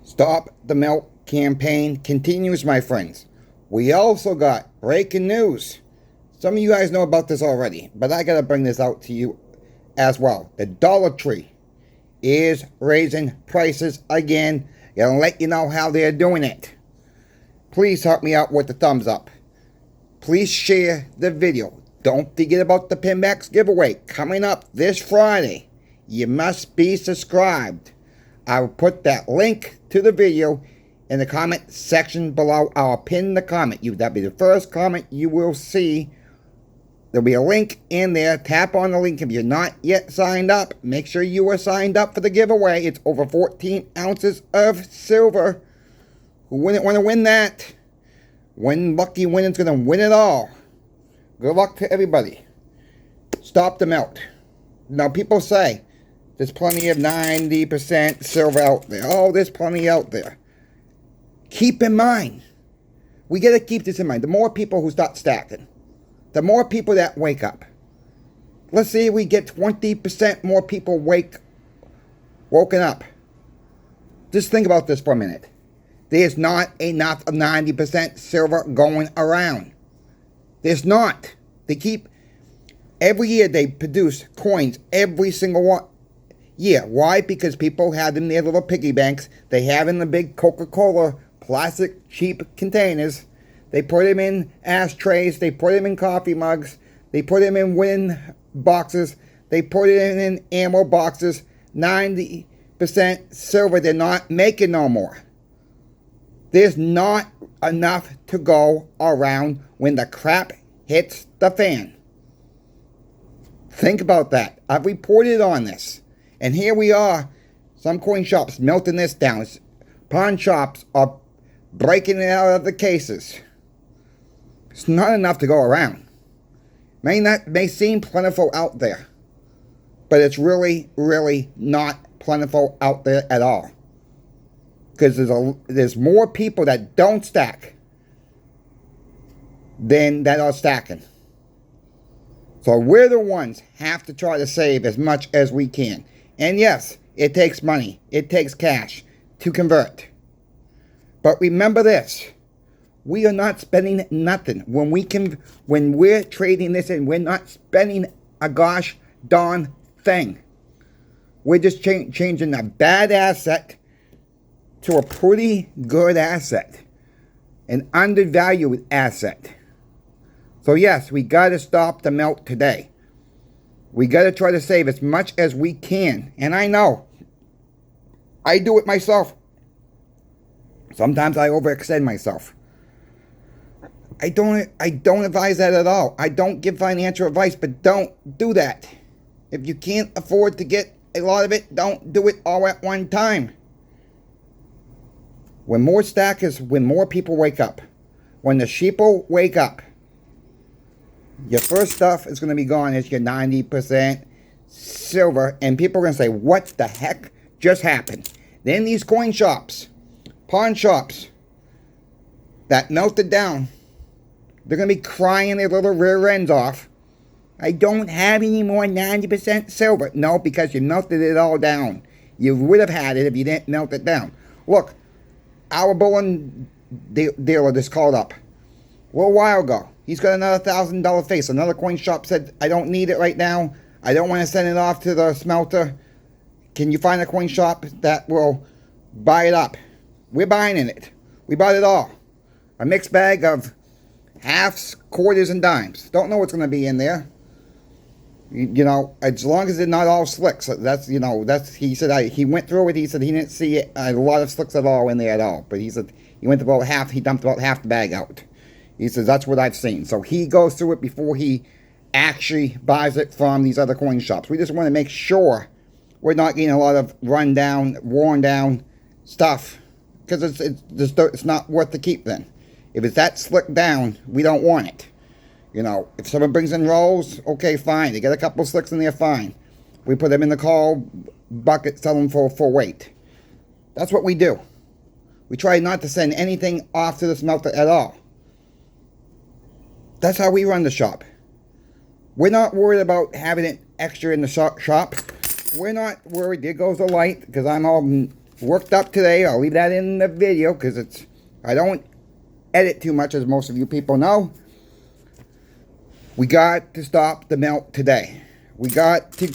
Stop the Melt campaign continues, my friends. We also got breaking news. Some of you guys know about this already, but I gotta bring this out to you as well. The Dollar Tree is raising prices again. Gonna let you know how they're doing it. Please help me out with the thumbs up. Please share the video. Don't forget about the Pinbacks giveaway coming up this Friday. You must be subscribed. I will put that link to the video in the comment section below. I'll pin the comment. That'll be the first comment you will see. There'll be a link in there. Tap on the link if you're not yet signed up. Make sure you are signed up for the giveaway. It's over 14 ounces of silver. Who wouldn't want to win that? One lucky winner's going to win it all. Good luck to everybody. Stop the melt. Now, people say there's plenty of 90% silver out there. Oh, there's plenty out there. Keep in mind, we got to keep this in mind. The more people who start stacking, the more people that wake up. Let's say we get 20% more people woken up. Just think about this for a minute. There's not enough of 90% silver going around. There's not. They keep, every year they produce coins every single year. Why? Because people have them in their little piggy banks. They have in the big Coca-Cola plastic cheap containers. They put them in ashtrays. They put them in coffee mugs. They put them in wooden boxes. They put it in ammo boxes. 90% silver they're not making no more. There's not enough to go around when the crap hits the fan. Think about that. I've reported on this. And here we are. Some coin shops melting this down. Pawn shops are breaking it out of the cases. It's not enough to go around. May seem plentiful out there, but it's really, really not plentiful out there at all. Because there's more people that don't stack than that are stacking. So we're the ones have to try to save as much as we can. And yes, it takes money. It takes cash to convert. But remember this. We are not spending nothing. When we're trading this in, we're not spending a gosh darn thing. We're just changing a bad asset to a pretty good asset. An undervalued asset. So yes, we got to stop the melt today. We got to try to save as much as we can. And I know. I do it myself. Sometimes I overextend myself. I don't advise that at all. I don't give financial advice, but don't do that. If you can't afford to get a lot of it, don't do it all at one time. When more stackers, when more people wake up, when the sheeple wake up, your first stuff is going to be gone is your 90% silver, and people are going to say, what the heck just happened? Then these coin shops, pawn shops that melted down, they're going to be crying their little rear ends off. I don't have any more 90% silver. No, because you melted it all down. You would have had it if you didn't melt it down. Look, our bullion dealer just called up a little while ago. He's got another $1,000 face. Another coin shop said, I don't need it right now. I don't want to send it off to the smelter. Can you find a coin shop that will buy it up? We're buying it. We bought it all. A mixed bag of halves, quarters, and dimes. Don't know what's going to be in there. You know, as long as they're not all slicks. He said, he went through it. He said he didn't see a lot of slicks at all in there at all. But he said he went about half, he dumped about half the bag out. He says, that's what I've seen. So he goes through it before he actually buys it from these other coin shops. We just want to make sure we're not getting a lot of run down, worn down stuff. Because it's not worth the keep then. If it's that slick down, we don't want it. You know, if someone brings in rolls, okay, fine. They get a couple slicks in there, fine. We put them in the call bucket, sell them for weight. That's what we do. We try not to send anything off to the smelter at all. That's how we run the shop. We're not worried about having it extra in the shop. We're not worried. There goes the light, because I'm all worked up today. I'll leave that in the video because I don't edit too much, as most of you people know. We got to stop the melt today. We got to,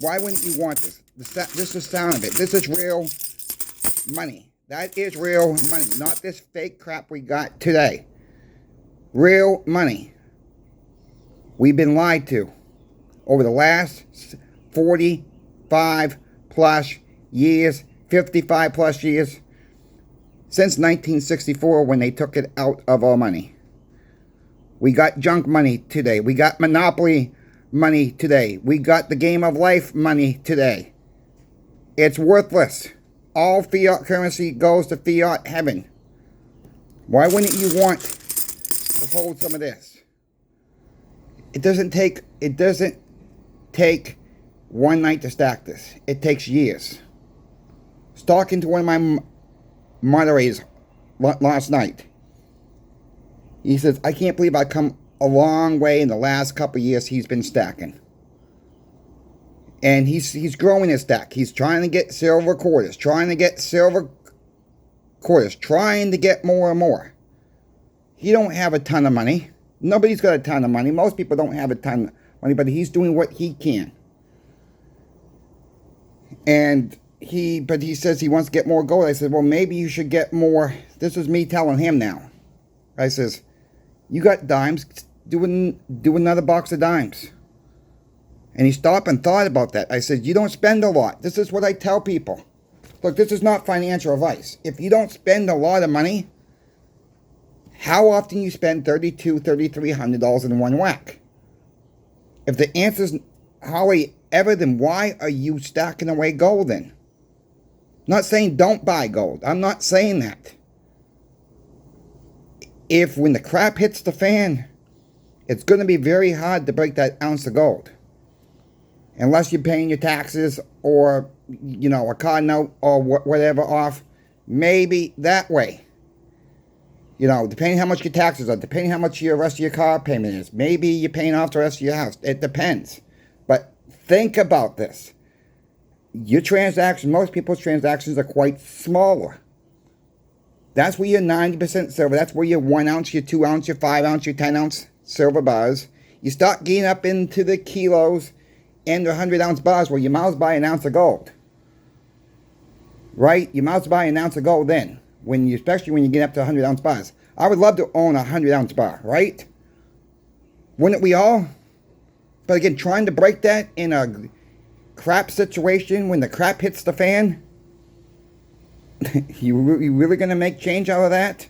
why wouldn't you want this? This is the sound of it. This is real money. That is real money, not this fake crap we got today. Real money. We've been lied to over the last 45 plus years, 55 plus years, since 1964 when they took it out of our money. We got junk money today. We got monopoly money today. We got the game of life money today. It's worthless. All fiat currency goes to fiat heaven. Why wouldn't you want to hold some of this? It doesn't take one night to stack this. It takes years. I was talking to one of my moderators last night. He says, I can't believe I've come a long way in the last couple of years he's been stacking. And he's growing his stack. He's trying to get silver quarters, trying to get more and more. He don't have a ton of money. Nobody's got a ton of money. Most people don't have a ton of money, but he's doing what he can. And he says he wants to get more gold. I said, well, maybe you should get more. This is me telling him now. I says, you got dimes, do another box of dimes. And he stopped and thought about that. I said, you don't spend a lot. This is what I tell people. Look, this is not financial advice. If you don't spend a lot of money, how often you spend $3,200, $3,300 in one whack? If the answer is hardly ever, then why are you stacking away gold then? I'm not saying don't buy gold. I'm not saying that. If when the crap hits the fan, it's going to be very hard to break that ounce of gold. Unless you're paying your taxes or, a car note or whatever off. Maybe that way. Depending how much your taxes are, depending how much your rest of your car payment is. Maybe you're paying off the rest of your house. It depends. But think about this. Your transactions, most people's transactions are quite smaller. That's where your 90% silver, that's where your 1 ounce, your 2 ounce, your 5 ounce, your 10 ounce silver bars. You start getting up into the kilos and the 100 ounce bars where you might as well buy an ounce of gold. Right? You might as well buy an ounce of gold then. Especially when you get up to 100 ounce bars. I would love to own a 100 ounce bar, right? Wouldn't we all? But again, trying to break that in a crap situation when the crap hits the fan, you really going to make change out of that?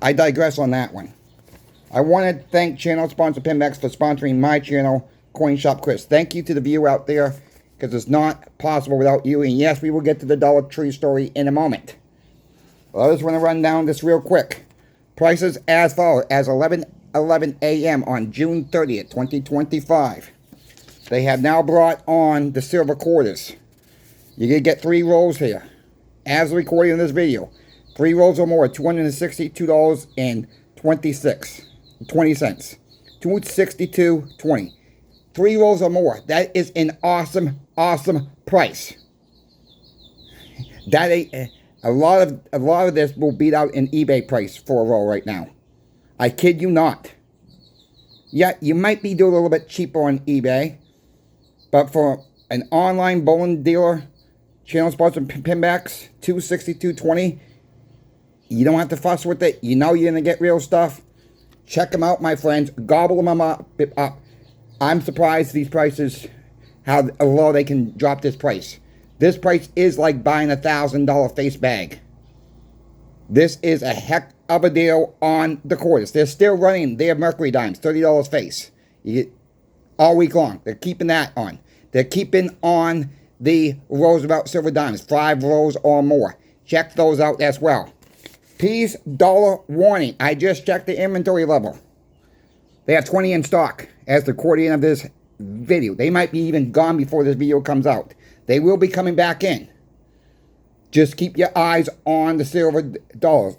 I digress on that one. I want to thank channel sponsor Pinbacks for sponsoring my channel, Coin Shop Chris. Thank you to the viewer out there, because it's not possible without you. And yes, we will get to the Dollar Tree story in a moment. Well, I just want to run down this real quick. Prices as follows. As 11 a.m. on June 30th, 2025. They have now brought on the silver quarters. You're going to get 3 rolls here. As recording in this video. 3 rolls or more, $262.20. 262.20. 3 rolls or more. That is an awesome, awesome price. That a lot of this will beat out an eBay price for a roll right now. I kid you not. Yeah, you might be doing a little bit cheaper on eBay, but for an online bowling dealer, channel sponsored Pinbacks, $262.20. You don't have to fuss with it. You know you're gonna get real stuff. Check them out, my friends. Gobble them up. I'm surprised these prices, how low they can drop this price. This price is like buying a $1,000 face bag. This is a heck of a deal on the quarters. They're still running their Mercury dimes, $30 face. You get all week long. They're keeping that on. They're keeping on the Roosevelt silver dimes, 5 rolls or more. Check those out as well. Peace dollar warning. I just checked the inventory level. They have 20 in stock as the recording of this video. They might be even gone before this video comes out. They will be coming back in. Just keep your eyes on the silver dollars.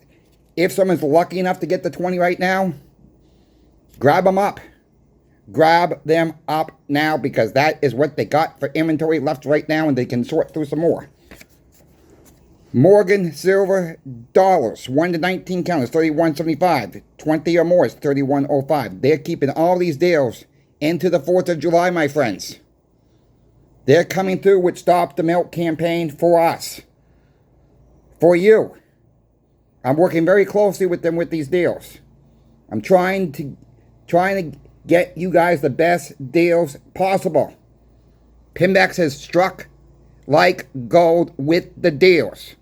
If someone's lucky enough to get the 20 right now, grab them up. Grab them up now because that is what they got for inventory left right now, and they can sort through some more. Morgan silver dollars, 1 to 19 count is $31.75. 20 or more is $31.05. They're keeping all these deals into the 4th of July, my friends. They're coming through with Stop the Milk campaign for us. For you. I'm working very closely with them with these deals. I'm trying to get you guys the best deals possible. Pinbacks has struck like gold with the deals.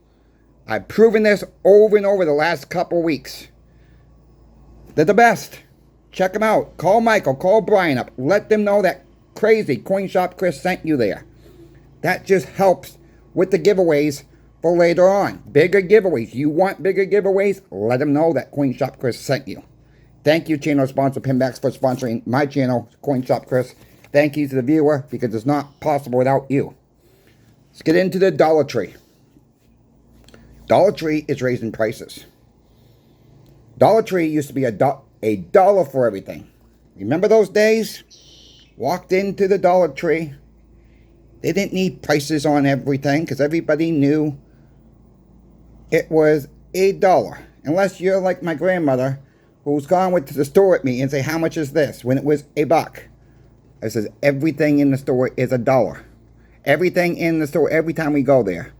I've proven this over and over the last couple weeks. They're the best. Check them out. Call Michael. Call Brian up. Let them know that crazy Coin Shop Chris sent you there. That just helps with the giveaways for later on. Bigger giveaways. You want bigger giveaways? Let them know that Coin Shop Chris sent you. Thank you, channel sponsor Pinbacks, for sponsoring my channel, Coin Shop Chris. Thank you to the viewer, because it's not possible without you. Let's get into the Dollar Tree. Dollar Tree is raising prices. Dollar Tree used to be a dollar for everything. Remember those days? Walked into the Dollar Tree. They didn't need prices on everything because everybody knew it was $1. Unless you're like my grandmother, who's gone to the store with me and say, how much is this? When it was $1. I says, everything in the store is $1. Everything in the store, every time we go there.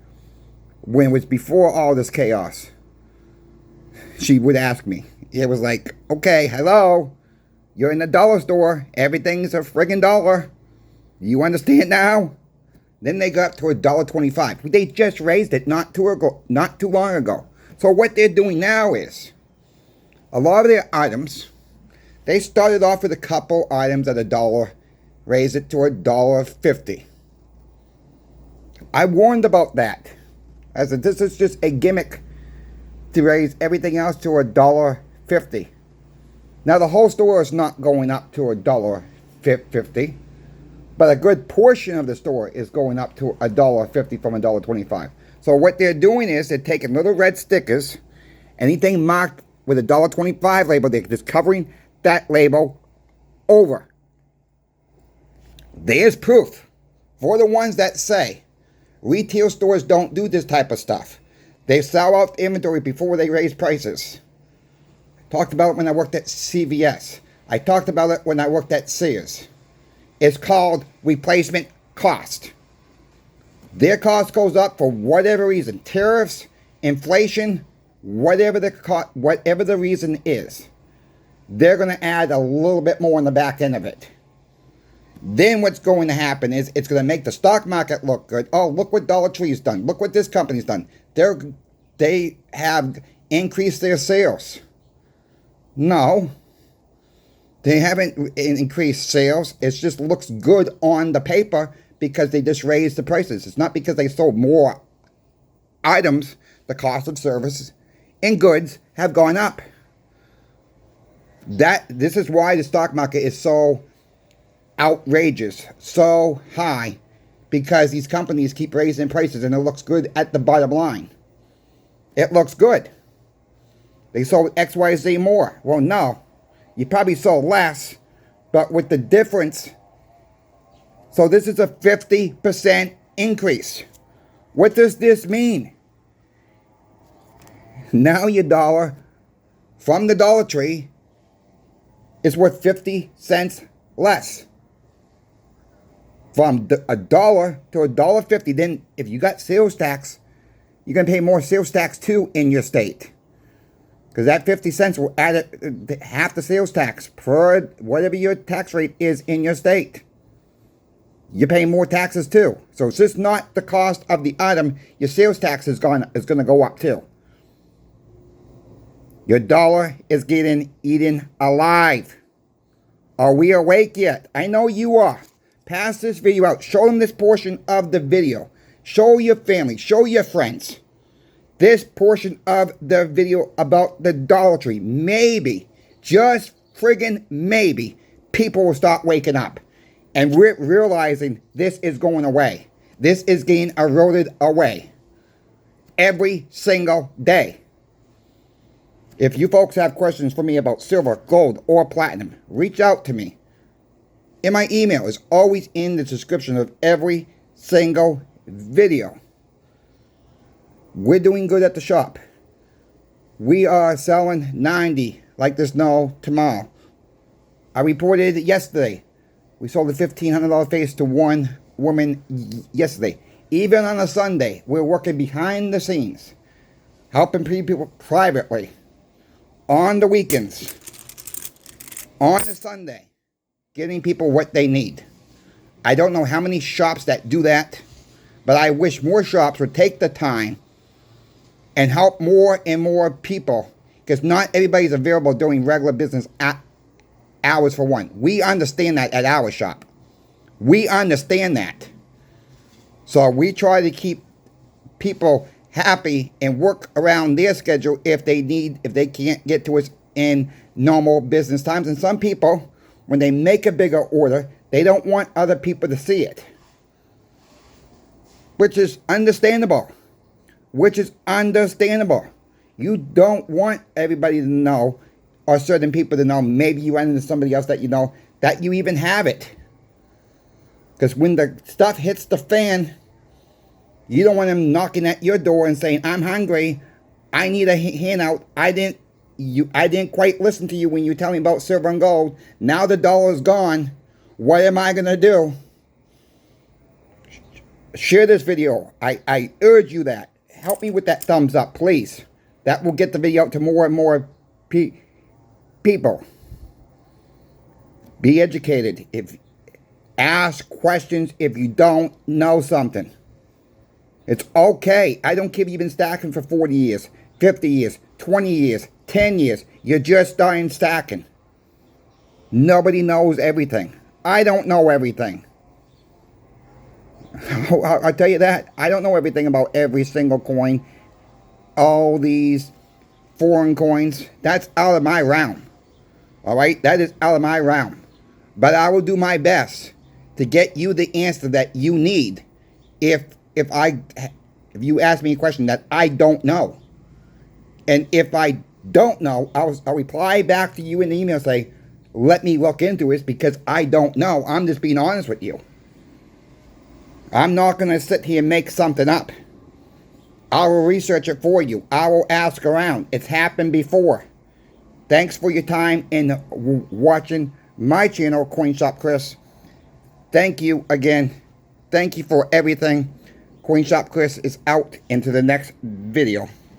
When it was before all this chaos, she would ask me. It was like, okay, hello, you're in the dollar store. Everything's a friggin' dollar. You understand now? Then they got up to $1.25. They just raised it not too long ago. So what they're doing now is, a lot of their items, they started off with a couple items at $1, raised it to $1.50. I warned about that. I said, this is just a gimmick to raise everything else to $1.50. Now the whole store is not going up to $1.50, but a good portion of the store is going up to $1.50 from $1.25. So what they're doing is they're taking little red stickers, anything marked with $1.25 label, they're just covering that label over. There's proof for the ones that say retail stores don't do this type of stuff. They sell out the inventory before they raise prices. I talked about it when I worked at CVS. I talked about it when I worked at Sears. It's called replacement cost. Their cost goes up for whatever reason. Tariffs, inflation, whatever the reason is. They're going to add a little bit more on the back end of it. Then what's going to happen is it's going to make the stock market look good. Oh, look what Dollar Tree's done. Look what this company's done. They have increased their sales. No. They haven't increased sales. It just looks good on the paper because they just raised the prices. It's not because they sold more items. The cost of services and goods have gone up. This is why the stock market is so outrageous, so high, because these companies keep raising prices and it looks good at the bottom line. It looks good. They sold XYZ more. Well, no. You probably sold less, but with the difference. So this is a 50% increase. What does this mean? Now your dollar from the Dollar Tree is worth 50 cents less. From $1 to $1.50. Then if you got sales tax, you're going to pay more sales tax too in your state. Because that 50 cents will add half the sales tax per whatever your tax rate is in your state. You're paying more taxes too. So it's just not the cost of the item. Your sales tax is going to go up too. Your dollar is getting eaten alive. Are we awake yet? I know you are. Pass this video out. Show them this portion of the video. Show your family. Show your friends this portion of the video about the Dollar Tree. Maybe, just friggin' maybe, people will start waking up and realizing this is going away. This is getting eroded away every single day. If you folks have questions for me about silver, gold, or platinum, reach out to me. in my email. It's always in the description of every single video. We're doing good at the shop. We are selling 90 like there's no tomorrow. I reported yesterday. We sold a $1,500 face to one woman yesterday. Even on a Sunday, we're working behind the scenes, helping people privately, on the weekends, on a Sunday, getting people what they need. I don't know how many shops that do that, but I wish more shops would take the time and help more and more people, because not everybody's available doing regular business hours for one. We understand that at our shop. We understand that. So we try to keep people happy and work around their schedule if they can't get to us in normal business times. And some people, when they make a bigger order, they don't want other people to see it, which is understandable. You don't want everybody to know, or certain people to know. Maybe you run into somebody else that you know, that you even have it. Because when the stuff hits the fan, you don't want them knocking at your door and saying, I'm hungry, I need a handout, I didn't quite listen to you when you tell me about silver and gold. Now the dollar's gone. What am I going to do? Share this video. I urge you that. Help me with that thumbs up, please. That will get the video out to more and more people. Be educated. Ask questions if you don't know something. It's okay. I don't care if you've been stacking for 40 years, 50 years, 20 years, 10 years. You're just starting stacking. Nobody knows everything. I don't know everything. I'll tell you that. I don't know everything about every single coin. All these foreign coins. That's out of my realm. Alright? That is out of my realm. But I will do my best to get you the answer that you need if you ask me a question that I don't know. And if I don't know, I'll reply back to you in the email and say, let me look into it, because I don't know. I'm just being honest with you. I'm not going to sit here and make something up. I will research it for you. I will ask around. It's happened before. Thanks for your time in watching my channel, Coin Shop Chris. Thank you again. Thank you for everything. Coin Shop Chris is out into the next video.